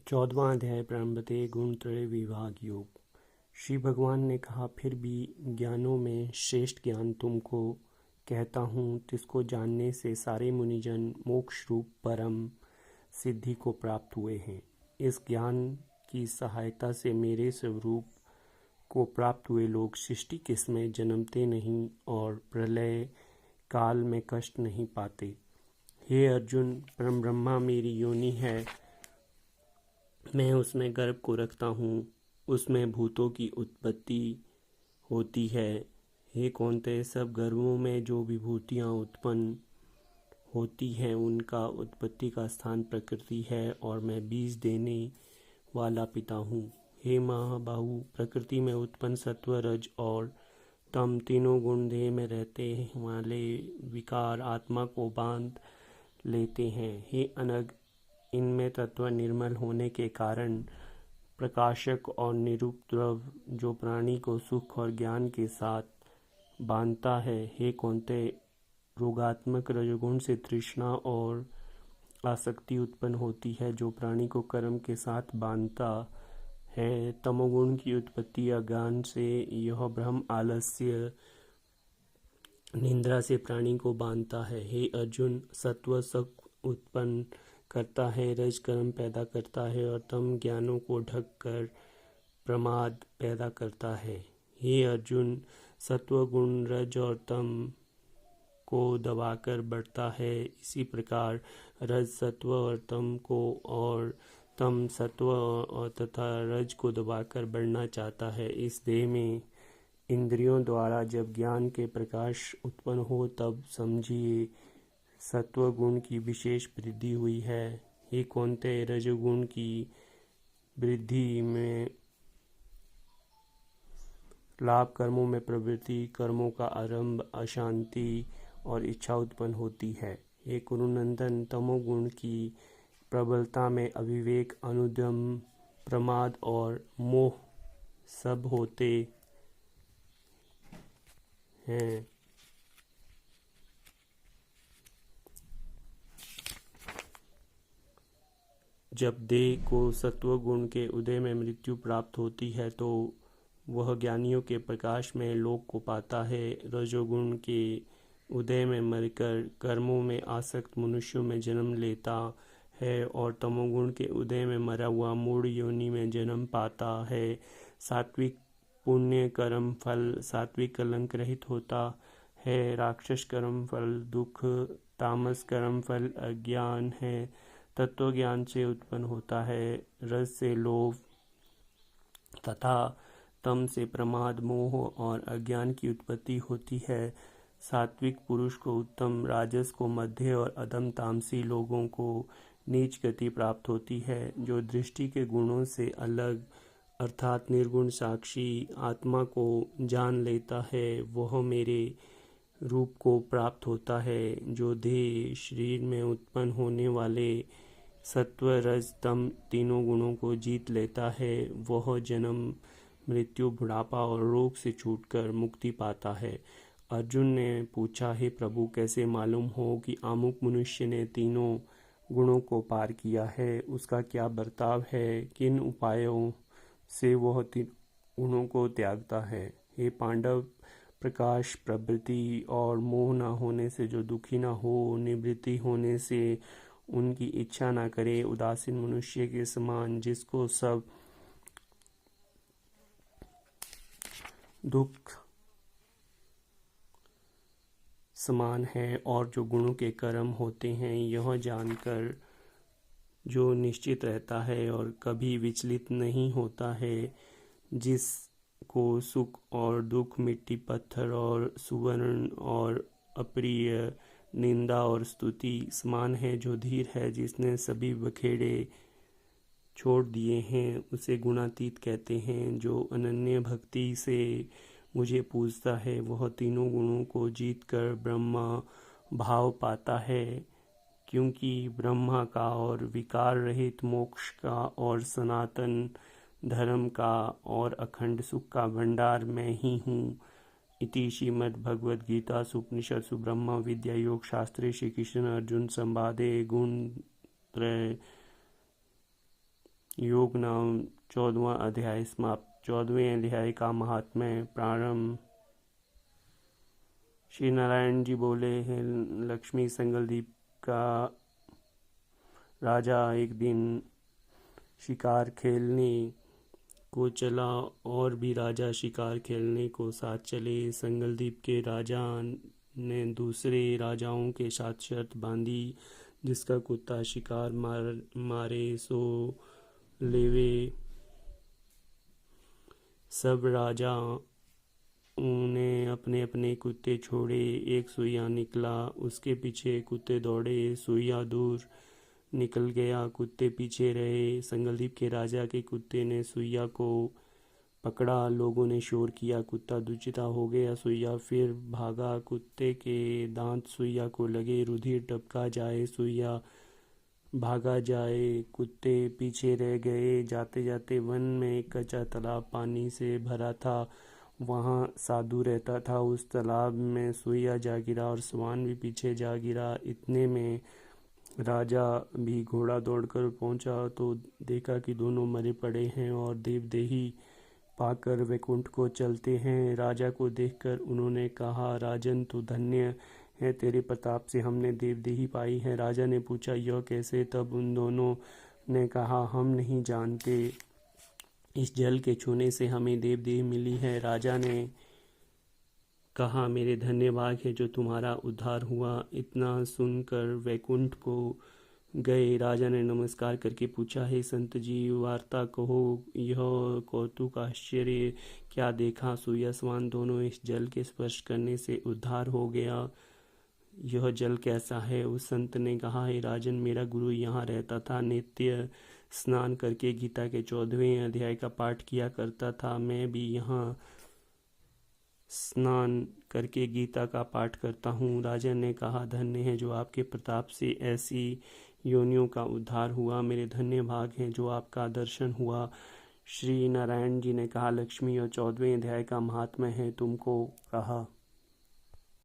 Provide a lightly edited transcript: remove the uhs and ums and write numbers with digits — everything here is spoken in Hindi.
14वां अध्याय प्रारंभते गुणत्रय विभाग योग। श्री भगवान ने कहा, फिर भी ज्ञानों में श्रेष्ठ ज्ञान तुमको कहता हूँ, जिसको जानने से सारे मुनिजन मोक्ष रूप परम सिद्धि को प्राप्त हुए हैं। इस ज्ञान की सहायता से मेरे स्वरूप को प्राप्त हुए लोग सृष्टि के समय जन्मते नहीं और प्रलय काल में कष्ट नहीं पाते। हे अर्जुन, परम ब्रह्मा मेरी योनि है, मैं उसमें गर्भ को रखता हूँ, उसमें भूतों की उत्पत्ति होती है। हे कौन्तेय, सब गर्भों में जो विभूतियाँ उत्पन्न होती हैं उनका उत्पत्ति का स्थान प्रकृति है और मैं बीज देने वाला पिता हूँ। हे महाबाहु, प्रकृति में उत्पन्न सत्व, रज और तम तीनों गुण देह में रहते वाले विकार आत्मा को बांध लेते हैं। हे अनग, इनमें तत्व निर्मल होने के कारण प्रकाशक और निरूप द्रव्य जो प्राणी को सुख और ज्ञान के साथ बांधता है। हे कौन्तेय, रोगात्मक रजोगुण से तृष्णा और आसक्ति उत्पन्न होती है जो प्राणी को कर्म के साथ बांधता है। तमोगुण की उत्पत्ति अज्ञान से, यह भ्रम आलस्य निंद्रा से प्राणी को बांधता है। हे अर्जुन, सत्व सुख उत्पन्न करता है, रज कर्म पैदा करता है और तम ज्ञानों को ढक कर प्रमाद पैदा करता है। हे अर्जुन, सत्व गुण रज और तम को दबाकर बढ़ता है, इसी प्रकार रज सत्व और तम को और तम सत्व और तथा रज को दबाकर बढ़ना चाहता है। इस देह में इंद्रियों द्वारा जब ज्ञान के प्रकाश उत्पन्न हो तब समझिए सत्व गुण की विशेष वृद्धि हुई है। हे कौन्तेय, रजोगुण की वृद्धि में लाभ कर्मों में प्रवृत्ति, कर्मों का आरंभ, अशांति और इच्छा उत्पन्न होती है। हे कुरुनंदन, तमोगुण की प्रबलता में अविवेक, अनुद्यम, प्रमाद और मोह सब होते हैं। जब देह को सत्व गुण के उदय में मृत्यु प्राप्त होती है तो वह ज्ञानियों के प्रकाश में लोक को पाता है। रजोगुण के उदय में मरकर कर्मों में आसक्त मनुष्यों में जन्म लेता है और तमोगुण के उदय में मरा हुआ मूढ़ योनि में जन्म पाता है। सात्विक पुण्य कर्म फल सात्विक कलंक रहित होता है। राक्षस कर्म फल दुख, तामस कर्म फल अज्ञान है। तत्व ज्ञान से उत्पन्न होता है, रस से लोभ तथा तम से प्रमाद, मोह और अज्ञान की उत्पत्ति होती है। सात्विक पुरुष को उत्तम, राजस को मध्य और अधम तामसी लोगों को नीच गति प्राप्त होती है। जो दृष्टि के गुणों से अलग अर्थात निर्गुण साक्षी आत्मा को जान लेता है वह मेरे रूप को प्राप्त होता है। जो देह शरीर में उत्पन्न होने वाले सत्व रज तम तीनों गुणों को जीत लेता है वह जन्म मृत्यु बुढ़ापा और रोग से छूटकर मुक्ति पाता है। अर्जुन ने पूछा, हे प्रभु, कैसे मालूम हो कि अमुक मनुष्य ने तीनों गुणों को पार किया है? उसका क्या बर्ताव है? किन उपायों से वह तीन गुणों को त्यागता है? हे पांडव, प्रकाश, प्रवृत्ति और मोह न होने से जो दुखी न हो, निवृत्ति होने से उनकी इच्छा न करे, उदासीन मनुष्य के समान जिसको सब दुख समान है और जो गुणों के कर्म होते हैं, यह जानकर जो निश्चित रहता है और कभी विचलित नहीं होता है, जिसको सुख और दुख, मिट्टी पत्थर और सुवर्ण और अप्रिय, निंदा और स्तुति समान है, जो धीर है, जिसने सभी बखेड़े छोड़ दिए हैं, उसे गुणातीत कहते हैं। जो अनन्य भक्ति से मुझे पूजता है वह तीनों गुणों को जीतकर ब्रह्मा भाव पाता है, क्योंकि ब्रह्मा का और विकार रहित मोक्ष का और सनातन धर्म का और अखंड सुख का भंडार मैं ही हूँ। इति श्रीमद्भगवद गीता उपनिषत्सु ब्रह्म विद्या योग शास्त्रे श्री कृष्ण अर्जुन संवादे गुण त्रय योग नाम 14वां अध्याय समाप्त। 14वें अध्याय का महात्म्य प्रारंभ। श्री नारायण जी बोले हैं, लक्ष्मी संगलदीप का राजा एक दिन शिकार खेलने को चला और भी राजा शिकार खेलने को साथ चले। संगलदीप के राजा ने दूसरे राजाओं के साथ शर्त बांधी, जिसका कुत्ता शिकार मारे सो लेवे। सब राजा उन्हें अपने अपने कुत्ते छोड़े। एक सुइया निकला, उसके पीछे कुत्ते दौड़े। सुइया दूर निकल गया, कुत्ते पीछे रहे। संगलदीप के राजा के कुत्ते ने सुइया को पकड़ा। लोगों ने शोर किया, कुत्ता दूषित हो गया। सुइया फिर भागा, कुत्ते के दांत सुइया को लगे। रुधिर टपका जाए, सुइया भागा जाए, कुत्ते पीछे रह गए। जाते जाते वन में एक कच्चा तालाब पानी से भरा था। वहाँ साधु रहता था। उस तालाब में सुइया जा गिरा और स्वान भी पीछे जा गिरा। इतने में राजा भी घोड़ा दौड़कर पहुंचा तो देखा कि दोनों मरे पड़े हैं और देवदेही पाकर वैकुंठ को चलते हैं। राजा को देखकर उन्होंने कहा, राजन तू धन्य है, तेरे प्रताप से हमने देवदेही पाई है। राजा ने पूछा, यह कैसे? तब उन दोनों ने कहा, हम नहीं जानते, इस जल के छूने से हमें देवदेही मिली है। राजा ने कहा, मेरे धन्यवाद है जो तुम्हारा उद्धार हुआ। इतना सुनकर वैकुंठ को गए। राजा ने नमस्कार करके पूछा, हे संत जी, वार्ता कहो, यह कौतुक आश्चर्य क्या देखा? सुइया स्वान दोनों इस जल के स्पर्श करने से उद्धार हो गया। यह जल कैसा है? उस संत ने कहा, हे राजन, मेरा गुरु यहाँ रहता था, नित्य स्नान करके गीता के 14वें अध्याय का पाठ किया करता था। मैं भी यहाँ स्नान करके गीता का पाठ करता हूँ। राजन ने कहा, धन्य है जो आपके प्रताप से ऐसी योनियों का उद्धार हुआ। मेरे धन्य भाग हैं जो आपका दर्शन हुआ। श्री नारायण जी ने कहा, लक्ष्मी और 14वें अध्याय का महात्म्य है तुमको कहा।